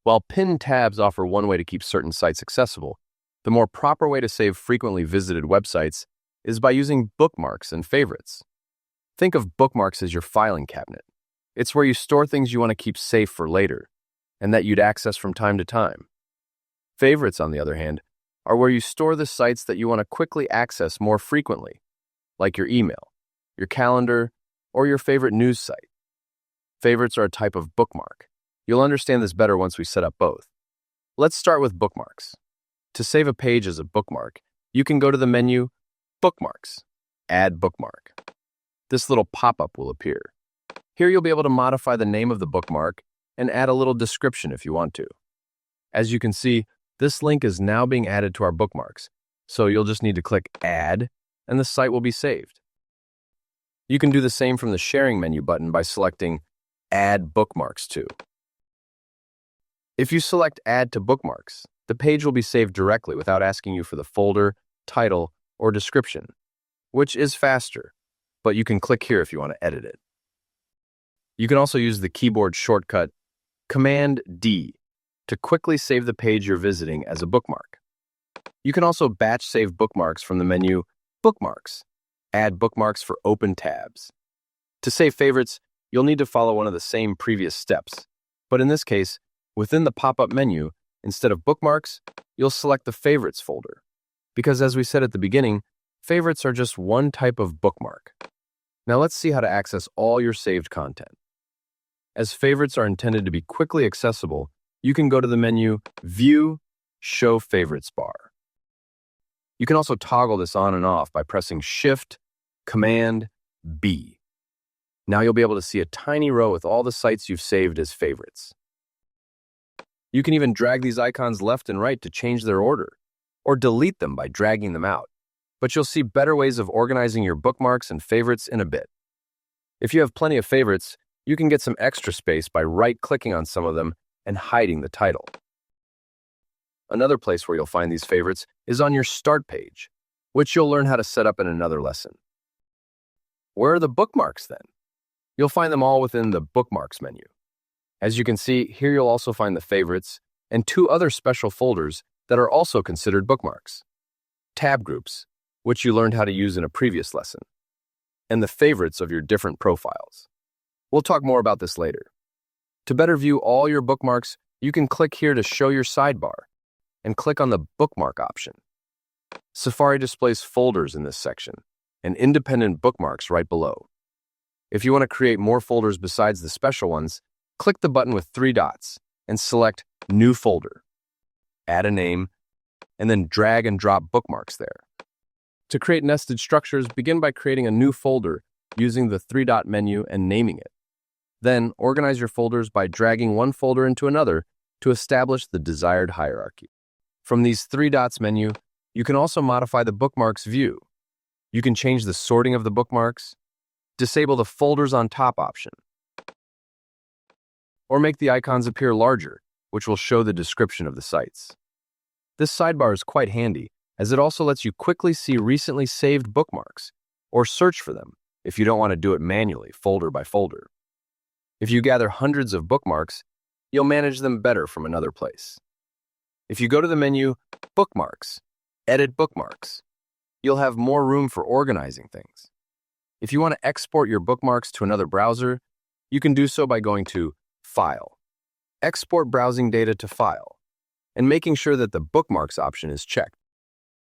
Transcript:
While pinned tabs offer one way to keep certain sites accessible, the more proper way to save frequently visited websites is by using bookmarks and favorites. Think of bookmarks as your filing cabinet. It's where you store things you want to keep safe for later, and that you'd access from time to time. Favorites, on the other hand, are where you store the sites that you want to quickly access more frequently, like your email, your calendar, or your favorite news site. Favorites are a type of bookmark. You'll understand this better once we set up both. Let's start with bookmarks. To save a page as a bookmark, you can go to the menu Bookmarks, Add Bookmark. This little pop-up will appear. Here you'll be able to modify the name of the bookmark and add a little description if you want to. As you can see, this link is now being added to our bookmarks, so you'll just need to click Add, and the site will be saved. You can do the same from the Sharing menu button by selecting Add Bookmarks to. If you select Add to Bookmarks, the page will be saved directly without asking you for the folder, title, or description, which is faster, but you can click here if you want to edit it. You can also use the keyboard shortcut Command-D to quickly save the page you're visiting as a bookmark. You can also batch save bookmarks from the menu Bookmarks, Add Bookmarks for open tabs. To save favorites, you'll need to follow one of the same previous steps, but in this case, within the pop-up menu, instead of bookmarks, you'll select the Favorites folder, because as we said at the beginning, favorites are just one type of bookmark. Now let's see how to access all your saved content. As favorites are intended to be quickly accessible, you can go to the menu View, Show Favorites bar. You can also toggle this on and off by pressing Shift, Command-B. Now you'll be able to see a tiny row with all the sites you've saved as favorites. You can even drag these icons left and right to change their order, or delete them by dragging them out. But you'll see better ways of organizing your bookmarks and favorites in a bit. If you have plenty of favorites, you can get some extra space by right-clicking on some of them and hiding the title. Another place where you'll find these favorites is on your Start page, which you'll learn how to set up in another lesson. Where are the bookmarks then? You'll find them all within the Bookmarks menu. As you can see, here you'll also find the favorites and two other special folders that are also considered bookmarks. Tab groups, which you learned how to use in a previous lesson, and the favorites of your different profiles. We'll talk more about this later. To better view all your bookmarks, you can click here to show your sidebar and click on the Bookmark option. Safari displays folders in this section and independent bookmarks right below. If you want to create more folders besides the special ones, click the button with 3 dots and select New Folder. Add a name, and then drag and drop bookmarks there. To create nested structures, begin by creating a new folder using the 3-dot menu and naming it. Then, organize your folders by dragging one folder into another to establish the desired hierarchy. From these 3 dots menu, you can also modify the bookmarks view. You can change the sorting of the bookmarks, disable the folders on top option, or make the icons appear larger, which will show the description of the sites. This sidebar is quite handy, as it also lets you quickly see recently saved bookmarks, or search for them if you don't want to do it manually, folder by folder. If you gather hundreds of bookmarks, you'll manage them better from another place. If you go to the menu Bookmarks, Edit Bookmarks, you'll have more room for organizing things. If you want to export your bookmarks to another browser, you can do so by going to File, Export Browsing Data to File, and making sure that the Bookmarks option is checked.